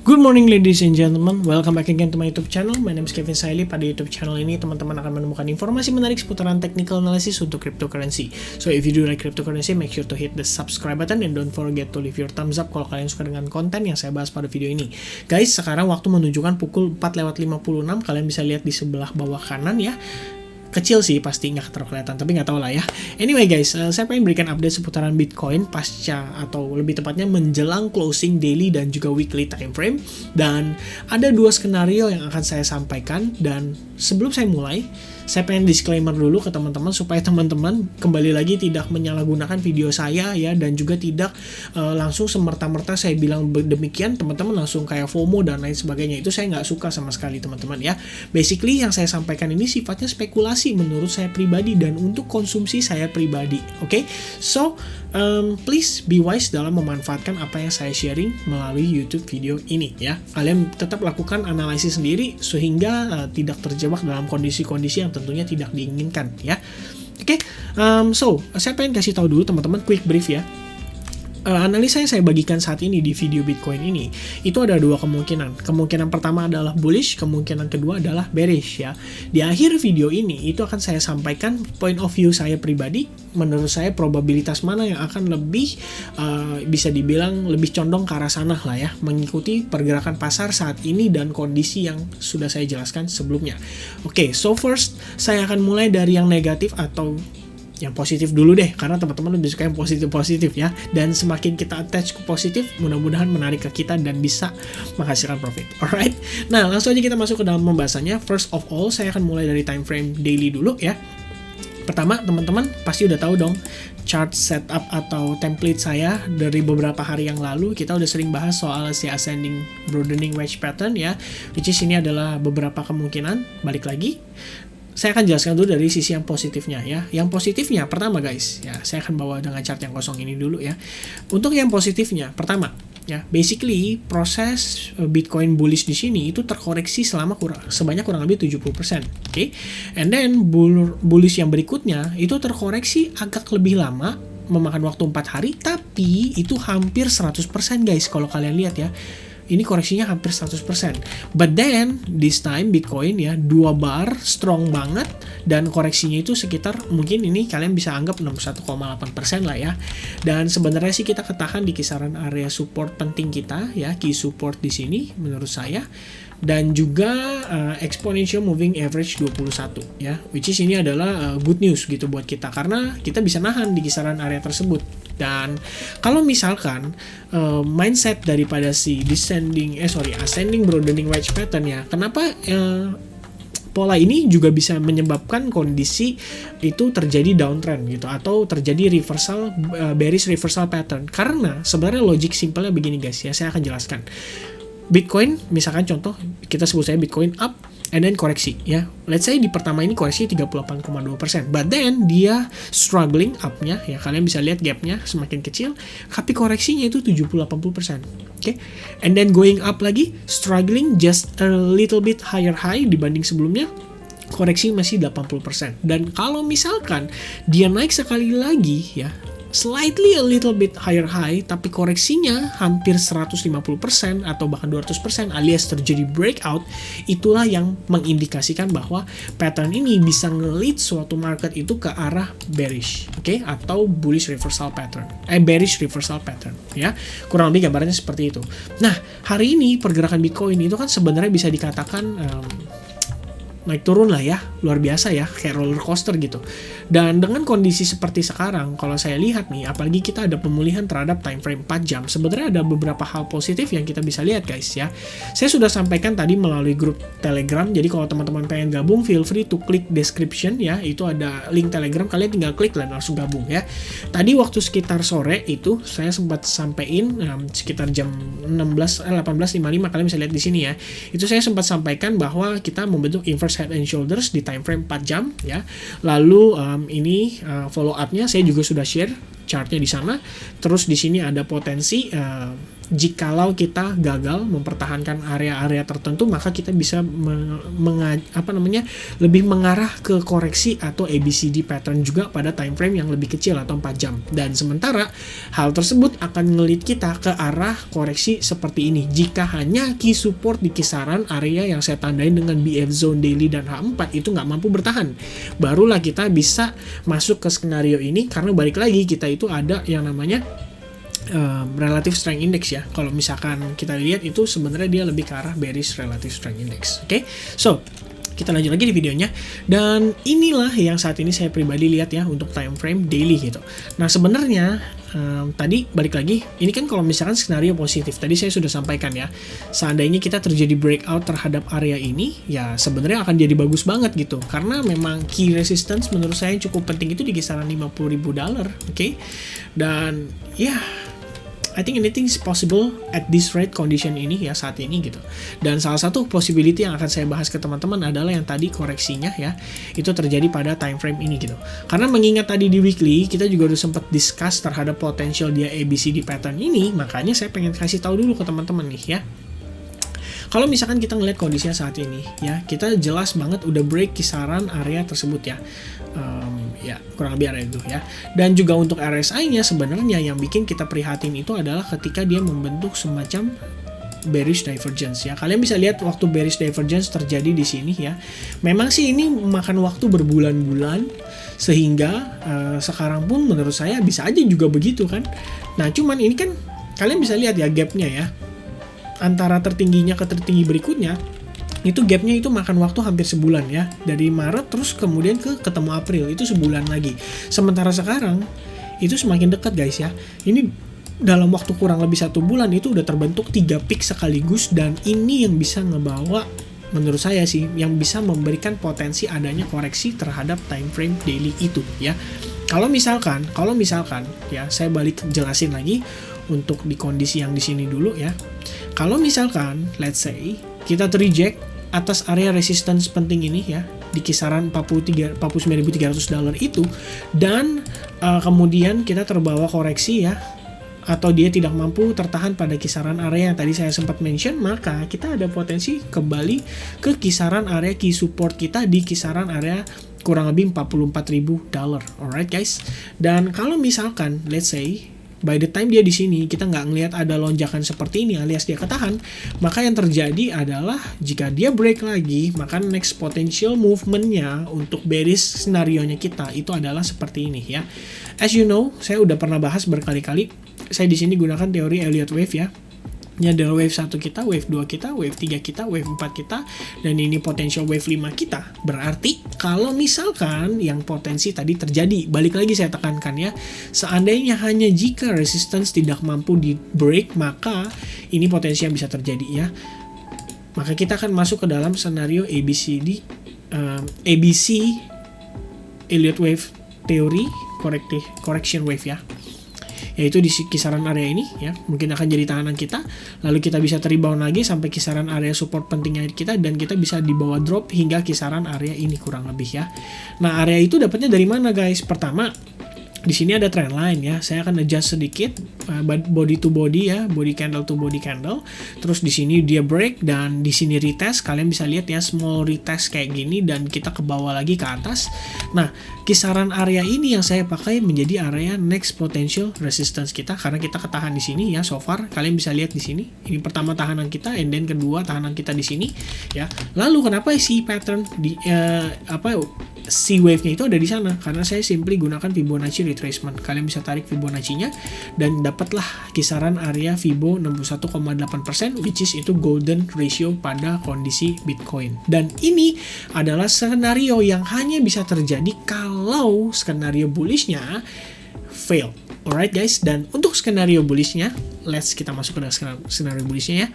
Good morning ladies and gentlemen, welcome back again to my YouTube channel. My name is Kevin Saili. Pada YouTube channel ini teman-teman akan menemukan informasi menarik seputaran technical analysis untuk cryptocurrency. So if you do like cryptocurrency, make sure to hit the subscribe button and don't forget to leave your thumbs up kalau kalian suka dengan konten yang saya bahas pada video ini. Guys, sekarang waktu menunjukkan pukul 4:56, kalian bisa lihat di sebelah bawah kanan ya. Kecil sih, pasti nggak terlalu kelihatan, tapi nggak tahu lah ya. Anyway guys, saya pengen berikan update seputaran Bitcoin pasca atau lebih tepatnya menjelang closing daily dan juga weekly time frame. Dan ada dua skenario yang akan saya sampaikan. Dan sebelum saya mulai, saya pengen disclaimer dulu ke teman-teman supaya teman-teman kembali lagi tidak menyalahgunakan video saya ya, dan juga tidak langsung semerta-merta saya bilang demikian teman-teman langsung kayak FOMO dan lain sebagainya. Itu saya nggak suka sama sekali teman-teman ya. Basically yang saya sampaikan ini sifatnya spekulasi menurut saya pribadi dan untuk konsumsi saya pribadi. Oke? So please be wise dalam memanfaatkan apa yang saya sharing melalui YouTube video ini ya. Kalian tetap lakukan analisis sendiri sehingga tidak terjebak dalam kondisi-kondisi yang tentunya tidak diinginkan ya. Oke, so saya pengen kasih tahu dulu teman-teman quick brief ya. Analisa yang saya bagikan saat ini di video Bitcoin ini itu ada dua kemungkinan. Kemungkinan pertama adalah bullish, kemungkinan kedua adalah bearish ya. Di akhir video ini itu akan saya sampaikan point of view saya pribadi. Menurut saya probabilitas mana yang akan lebih bisa dibilang lebih condong ke arah sana lah ya, mengikuti pergerakan pasar saat ini dan kondisi yang sudah saya jelaskan sebelumnya. Oke, so first saya akan mulai dari yang negatif atau yang positif dulu deh, karena teman-teman lebih suka yang positif-positif ya. Dan semakin kita attach ke positif, mudah-mudahan menarik ke kita dan bisa menghasilkan profit. Alright, nah langsung aja kita masuk ke dalam pembahasannya. First of all, saya akan mulai dari time frame daily dulu ya. Pertama, teman-teman pasti udah tahu dong chart setup atau template saya dari beberapa hari yang lalu. Kita udah sering bahas soal si ascending broadening wedge pattern ya, which is ini adalah beberapa kemungkinan. Balik lagi, saya akan jelaskan dulu dari sisi yang positifnya ya. Yang positifnya pertama guys, ya saya akan bawa dengan chart yang kosong ini dulu ya. Untuk yang positifnya pertama ya, basically proses Bitcoin bullish di sini itu terkoreksi selama sebanyak kurang lebih 70%. Oke. And then bullish yang berikutnya itu terkoreksi agak lebih lama, memakan waktu 4 hari, tapi itu hampir 100% guys kalau kalian lihat ya. Ini koreksinya hampir 100%. But then, this time Bitcoin ya, 2 bar, strong banget, dan koreksinya itu sekitar, mungkin ini kalian bisa anggap 61,8% lah ya. Dan sebenarnya sih kita ketahan di kisaran area support penting kita ya, key support di sini menurut saya. Dan juga exponential moving average 21 ya, which is ini adalah good news gitu buat kita, karena kita bisa nahan di kisaran area tersebut. Dan kalau misalkan mindset daripada si ascending broadening wedge pattern ya, kenapa pola ini juga bisa menyebabkan kondisi itu terjadi downtrend gitu, atau terjadi reversal, bearish reversal pattern. Karena sebenarnya logik simpelnya begini guys ya, saya akan jelaskan. Bitcoin, misalkan contoh, kita sebut saya Bitcoin up, and then koreksi ya. Let's say di pertama ini koreksi 38,2%. But then dia struggling up-nya ya, kalian bisa lihat gap-nya semakin kecil, tapi koreksinya itu 70-80%. Oke. And then going up lagi, struggling just a little bit higher high dibanding sebelumnya, koreksi masih 80%. Dan kalau misalkan dia naik sekali lagi ya, slightly a little bit higher high, tapi koreksinya hampir 150% atau bahkan 200% alias terjadi breakout, itulah yang mengindikasikan bahwa pattern ini bisa nge-lead suatu market itu ke arah bearish, oke, atau bullish reversal pattern, bearish reversal pattern ya. Kurang lebih gambarannya seperti itu. Nah, hari ini pergerakan Bitcoin itu kan sebenarnya bisa dikatakan naik turun lah ya, luar biasa ya, kayak roller coaster gitu. Dan dengan kondisi seperti sekarang, kalau saya lihat nih, apalagi kita ada pemulihan terhadap time frame 4 jam, sebenarnya ada beberapa hal positif yang kita bisa lihat guys ya. Saya sudah sampaikan tadi melalui grup Telegram, jadi kalau teman-teman pengen gabung, feel free to klik description ya, itu ada link Telegram, kalian tinggal klik dan langsung gabung ya. Tadi waktu sekitar sore itu, saya sempat sampein sekitar jam 18.55, kalian bisa lihat di sini ya. Itu saya sempat sampaikan bahwa kita membentuk inverse head and shoulders di time frame 4 jam ya. Lalu ini follow up-nya saya juga sudah share chartnya di sana. Terus di sini ada potensi jikalau kita gagal mempertahankan area-area tertentu, maka kita bisa lebih mengarah ke koreksi atau ABCD pattern juga pada time frame yang lebih kecil atau 4 jam. Dan sementara hal tersebut akan ngelit kita ke arah koreksi seperti ini jika hanya key support di kisaran area yang saya tandain dengan BF zone daily dan H4 itu nggak mampu bertahan. Barulah kita bisa masuk ke skenario ini, karena balik lagi kita itu ada yang namanya relative strength index ya. Kalau misalkan kita lihat itu sebenarnya dia lebih ke arah bearish relative strength index. Oke, so kita lanjut lagi di videonya, dan inilah yang saat ini saya pribadi lihat ya untuk time frame daily gitu. Nah sebenarnya tadi balik lagi, ini kan kalau misalkan skenario positif, tadi saya sudah sampaikan ya, seandainya kita terjadi breakout terhadap area ini, ya sebenarnya akan jadi bagus banget gitu, karena memang key resistance menurut saya cukup penting itu di kisaran $50.000, oke? Dan ya, I think anything is possible at this rate condition ini ya saat ini gitu. Dan salah satu possibility yang akan saya bahas ke teman-teman adalah yang tadi koreksinya ya, itu terjadi pada time frame ini gitu. Karena mengingat tadi di weekly kita juga udah sempat discuss terhadap potential dia ABCD pattern ini, makanya saya pengen kasih tahu dulu ke teman-teman nih ya. Kalau misalkan kita ngeliat kondisinya saat ini ya, kita jelas banget udah break kisaran area tersebut ya. Ya kurang lebih area itu ya. Dan juga untuk RSI-nya sebenarnya yang bikin kita prihatin itu adalah ketika dia membentuk semacam bearish divergence ya. Kalian bisa lihat waktu bearish divergence terjadi di sini ya. Memang sih ini memakan waktu berbulan-bulan, sehingga sekarang pun menurut saya bisa aja juga begitu kan. Nah cuman ini kan kalian bisa lihat ya gapnya ya, antara tertingginya ke tertinggi berikutnya itu gapnya itu makan waktu hampir sebulan ya, dari Maret terus kemudian ketemu April itu sebulan lagi. Sementara sekarang itu semakin dekat guys ya, ini dalam waktu kurang lebih 1 bulan itu udah terbentuk 3 peak sekaligus, dan ini yang bisa ngebawa menurut saya sih, yang bisa memberikan potensi adanya koreksi terhadap time frame daily itu ya. Kalau misalkan ya, saya balik jelasin lagi untuk di kondisi yang di sini dulu ya. Kalau misalkan let's say kita terreject atas area resistance penting ini ya, di kisaran $49.300 itu, dan kemudian kita terbawa koreksi ya, atau dia tidak mampu tertahan pada kisaran area yang tadi saya sempat mention, maka kita ada potensi kembali ke kisaran area key support kita di kisaran area kurang lebih $44.000. Alright guys. Dan kalau misalkan let's say by the time dia di sini kita nggak ngelihat ada lonjakan seperti ini alias dia ketahan, maka yang terjadi adalah jika dia break lagi, maka next potential movement-nya untuk bearish scenario-nya kita itu adalah seperti ini ya. As you know, saya udah pernah bahas berkali-kali. Saya di sini gunakan teori Elliott Wave ya. Ini adalah wave 1 kita, wave 2 kita, wave 3 kita, wave 4 kita, dan ini potential wave 5 kita. Berarti kalau misalkan yang potensi tadi terjadi, balik lagi saya tekankan ya, seandainya hanya jika resistance tidak mampu di break, maka ini potensi yang bisa terjadi ya. Maka kita akan masuk ke dalam skenario ABC Elliott Wave Theory Correction Wave ya, yaitu di kisaran area ini ya, mungkin akan jadi tahanan kita, lalu kita bisa rebound lagi sampai kisaran area support pentingnya kita, dan kita bisa dibawa drop hingga kisaran area ini kurang lebih ya. Nah area itu dapatnya dari mana guys? Pertama, di sini ada trend line ya, saya akan adjust sedikit body to body ya, body candle to body candle. Terus di sini dia break dan di sini retest, kalian bisa lihat ya small retest kayak gini, dan kita ke bawah lagi ke atas. Nah kisaran area ini yang saya pakai menjadi area next potential resistance kita, karena kita ketahan di sini ya. So far kalian bisa lihat di sini, ini pertama tahanan kita, and then kedua tahanan kita di sini ya. Lalu kenapa si pattern di C wave-nya itu ada di sana? Karena saya simply gunakan Fibonacci retracement. Kalian bisa tarik Fibonacci-nya dan dapatlah kisaran area Fibo 61,8%, which is itu golden ratio pada kondisi Bitcoin. Dan ini adalah skenario yang hanya bisa terjadi kalau skenario bullish-nya fail. Alright guys, dan untuk skenario bullish-nya, let's kita masuk ke skenario bullish-nya ya.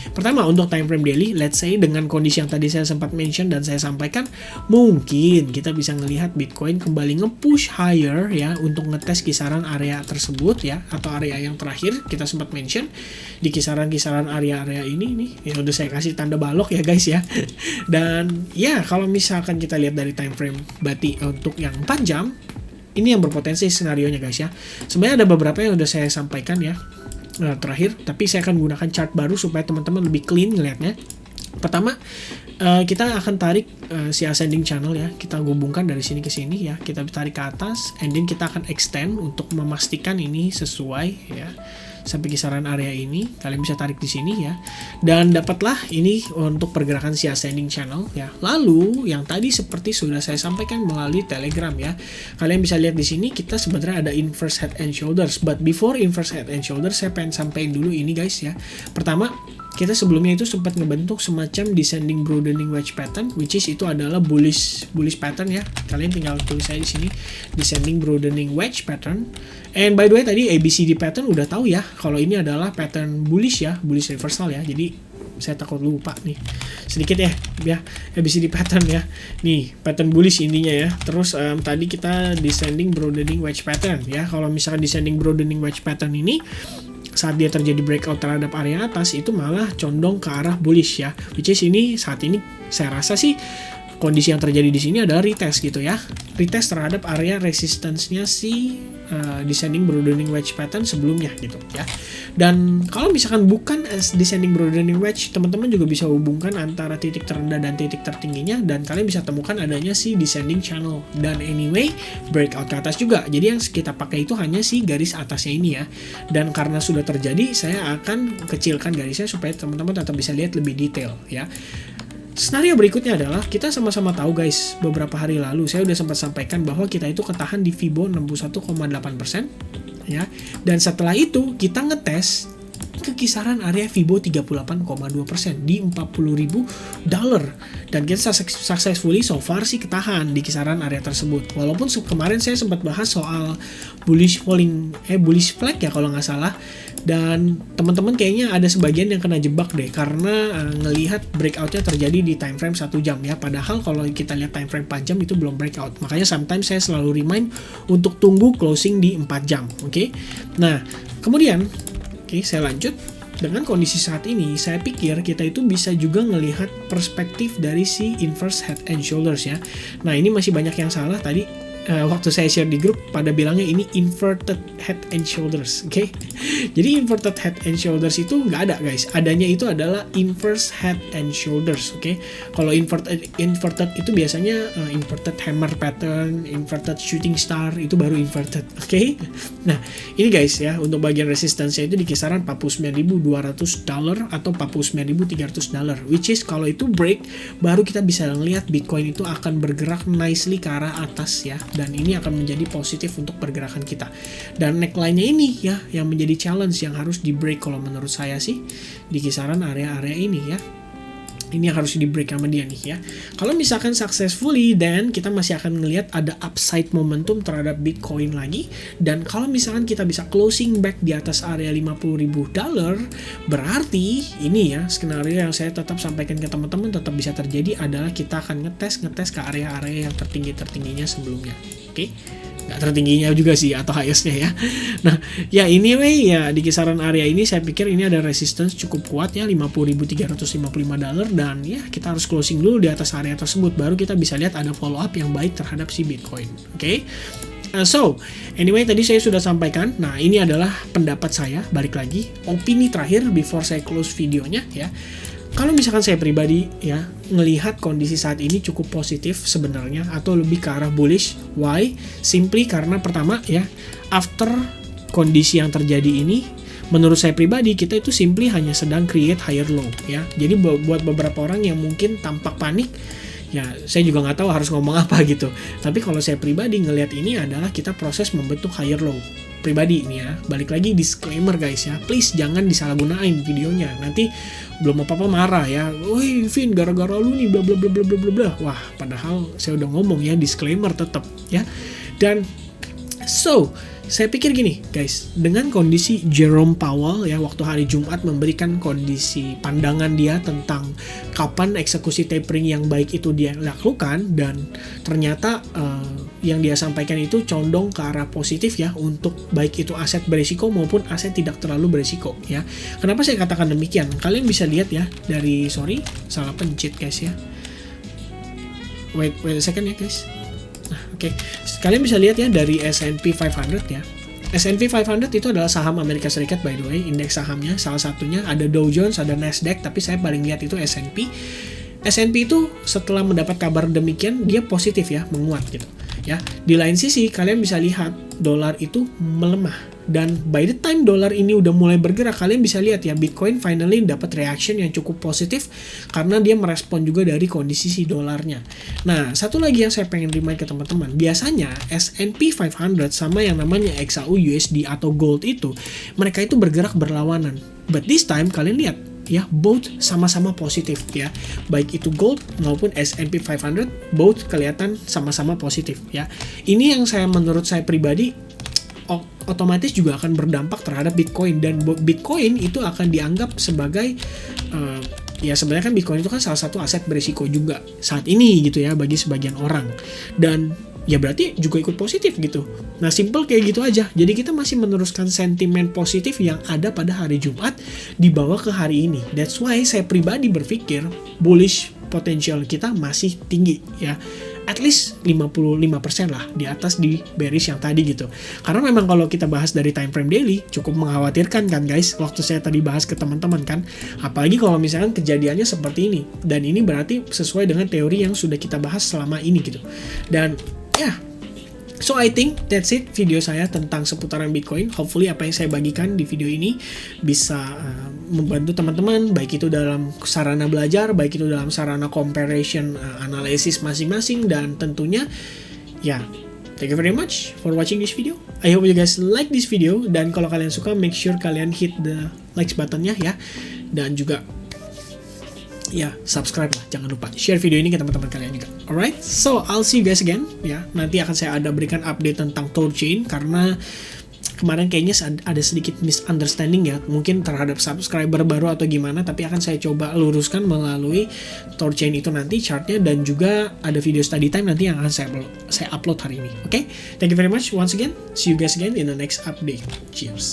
Pertama, untuk time frame daily, let's say dengan kondisi yang tadi saya sempat mention dan saya sampaikan, mungkin kita bisa ngelihat Bitcoin kembali nge-push higher ya, untuk ngetes kisaran area tersebut ya, atau area yang terakhir kita sempat mention di kisaran-kisaran area-area ini nih. Ya udah saya kasih tanda balok ya guys ya. Dan ya kalau misalkan kita lihat dari time frame berarti untuk yang 4 jam, ini yang berpotensi scenarionya guys ya. Sebenarnya ada beberapa yang udah saya sampaikan ya. terakhir, tapi saya akan gunakan chart baru supaya teman-teman lebih clean ngelihatnya. Pertama, kita akan tarik si ascending channel ya, kita hubungkan dari sini ke sini ya, kita tarik ke atas, and then kita akan extend untuk memastikan ini sesuai ya sampai kisaran area ini. Kalian bisa tarik di sini ya, dan dapatlah ini untuk pergerakan si ascending channel ya. Lalu yang tadi seperti sudah saya sampaikan melalui Telegram ya, kalian bisa lihat di sini kita sebenarnya ada inverse head and shoulders, but before inverse head and shoulders saya pengen sampaikan dulu ini guys ya. Pertama, kita sebelumnya itu sempat ngebentuk semacam descending broadening wedge pattern, which is itu adalah bullish pattern ya. Kalian tinggal tulis saya di sini descending broadening wedge pattern. And by the way tadi ABCD pattern udah tahu ya kalau ini adalah pattern bullish ya, bullish reversal ya. Jadi saya takut lupa nih sedikit ya ABCD pattern ya. Nih pattern bullish intinya ya. Terus tadi kita descending broadening wedge pattern ya. Kalau misalkan descending broadening wedge pattern ini saat dia terjadi breakout terhadap area atas itu malah condong ke arah bullish ya, which is ini saat ini saya rasa sih kondisi yang terjadi di sini adalah retest gitu ya, retest terhadap area resistance-nya si descending broadening wedge pattern sebelumnya gitu ya. Dan kalau misalkan bukan descending broadening wedge, teman-teman juga bisa hubungkan antara titik terendah dan titik tertingginya, dan kalian bisa temukan adanya si descending channel, dan anyway breakout ke atas juga. Jadi yang kita pakai itu hanya si garis atasnya ini ya, dan karena sudah terjadi saya akan kecilkan garisnya supaya teman-teman tetap bisa lihat lebih detail ya. Skenario berikutnya adalah kita sama-sama tahu guys, beberapa hari lalu saya udah sempat sampaikan bahwa kita itu ketahan di Fibo 61,8% ya. Dan setelah itu kita ngetes ke kisaran area Fibo 38,2% di $40.000, dan kita successfully so far sih ketahan di kisaran area tersebut. Walaupun kemarin saya sempat bahas soal bullish flag ya kalau nggak salah, dan teman-teman kayaknya ada sebagian yang kena jebak deh karena ngelihat breakoutnya terjadi di time frame 1 jam ya, padahal kalau kita lihat time frame 4 jam itu belum breakout. Makanya sometimes saya selalu remind untuk tunggu closing di 4 jam. Oke. Nah kemudian saya lanjut. Dengan kondisi saat ini, saya pikir kita itu bisa juga ngelihat perspektif dari si inverse head and shoulders ya. Nah ini masih banyak yang salah tadi. Waktu saya share di grup pada bilangnya ini inverted head and shoulders, oke? Jadi inverted head and shoulders itu nggak ada guys, adanya itu adalah inverse head and shoulders, oke? Kalau inverted itu biasanya inverted hammer pattern, inverted shooting star itu baru inverted, oke? Nah ini guys ya, untuk bagian resistance-nya itu di kisaran $49.200 atau $49.300, which is kalau itu break baru kita bisa ngelihat Bitcoin itu akan bergerak nicely ke arah atas ya. Dan ini akan menjadi positif untuk pergerakan kita. Dan neckline-nya ini ya yang menjadi challenge yang harus di break kalau menurut saya sih di kisaran area-area ini ya. Ini yang harus di break sama dia nih ya. Kalau misalkan successfully, then kita masih akan ngelihat ada upside momentum terhadap Bitcoin lagi. Dan kalau misalkan kita bisa closing back di atas area $50.000, berarti ini ya skenario yang saya tetap sampaikan ke teman-teman tetap bisa terjadi adalah kita akan ngetes ke area-area yang tertingginya sebelumnya. Oke. Nggak tertingginya juga sih atau highest-nya ya. Nah ya anyway ya di kisaran area ini saya pikir ini ada resistance cukup kuat ya, $50.355, dan ya kita harus closing dulu di atas area tersebut baru kita bisa lihat ada follow up yang baik terhadap si Bitcoin. Oke. So anyway tadi saya sudah sampaikan. Nah ini adalah pendapat saya, balik lagi opini terakhir before saya close videonya ya. Kalau misalkan saya pribadi ya ngelihat kondisi saat ini cukup positif sebenarnya atau lebih ke arah bullish. Why? Simply karena pertama ya, after kondisi yang terjadi ini, menurut saya pribadi kita itu simply hanya sedang create higher low ya. Jadi buat beberapa orang yang mungkin tampak panik, ya saya juga nggak tahu harus ngomong apa gitu. Tapi kalau saya pribadi ngelihat ini adalah kita proses membentuk higher low. Pribadi ini ya, balik lagi disclaimer guys ya, please jangan disalahgunain videonya, nanti belum apa-apa marah ya, woi Vin gara-gara lu nih bla bla bla bla bla bla. Wah padahal saya udah ngomong ya, disclaimer tetap ya. Dan so saya pikir gini guys, dengan kondisi Jerome Powell ya waktu hari Jumat memberikan kondisi pandangan dia tentang kapan eksekusi tapering yang baik itu dia lakukan, dan ternyata yang dia sampaikan itu condong ke arah positif ya untuk baik itu aset berisiko maupun aset tidak terlalu berisiko ya. Kenapa saya katakan demikian? Kalian bisa lihat ya dari, sorry salah pencet guys ya, wait a second ya guys. Nah, oke. Kalian bisa lihat ya dari S&P 500 ya. S&P 500 itu adalah saham Amerika Serikat, by the way, indeks sahamnya salah satunya. Ada Dow Jones, ada Nasdaq, tapi saya paling lihat itu S&P. S&P itu setelah mendapat kabar demikian dia positif ya, menguat gitu ya. Di lain sisi kalian bisa lihat dolar itu melemah, dan by the time dolar ini udah mulai bergerak, kalian bisa lihat ya, Bitcoin finally dapat reaction yang cukup positif karena dia merespon juga dari kondisi si dolarnya. Nah, satu lagi yang saya pengen remind ke teman-teman, biasanya S&P 500 sama yang namanya XAU-USD atau gold itu, mereka itu bergerak berlawanan. But this time kalian lihat ya, both sama-sama positif ya, baik itu gold maupun S&P 500 both kelihatan sama-sama positif ya. Ini yang menurut saya pribadi otomatis juga akan berdampak terhadap Bitcoin, dan Bitcoin itu akan dianggap sebagai ya sebenarnya kan Bitcoin itu kan salah satu aset berisiko juga saat ini gitu ya bagi sebagian orang, dan ya berarti juga ikut positif gitu. Nah, simple kayak gitu aja. Jadi kita masih meneruskan sentimen positif yang ada pada hari Jumat dibawa ke hari ini. That's why saya pribadi berpikir bullish potential kita masih tinggi ya. At least 55% lah di atas di bearish yang tadi gitu. Karena memang kalau kita bahas dari time frame daily cukup mengkhawatirkan kan guys, waktu saya tadi bahas ke teman-teman kan. Apalagi kalau misalkan kejadiannya seperti ini, dan ini berarti sesuai dengan teori yang sudah kita bahas selama ini gitu. Dan ya, so I think that's it video saya tentang seputaran Bitcoin. Hopefully apa yang saya bagikan di video ini bisa membantu teman-teman, baik itu dalam sarana belajar, baik itu dalam sarana comparison analisis masing-masing, dan tentunya ya, thank you very much for watching this video. I hope you guys like this video, dan kalau kalian suka make sure kalian hit the likes buttonnya ya, dan juga ya subscribe lah, jangan lupa share video ini ke teman-teman kalian juga. Alright, so I'll see you guys again ya. Nanti akan saya berikan update tentang Thorchain, karena kemarin kayaknya ada sedikit misunderstanding ya, mungkin terhadap subscriber baru atau gimana, tapi akan saya coba luruskan melalui Thorchain itu nanti chartnya, dan juga ada video study time nanti yang akan saya upload hari ini. Oke, thank you very much once again, see you guys again in the next update. Cheers.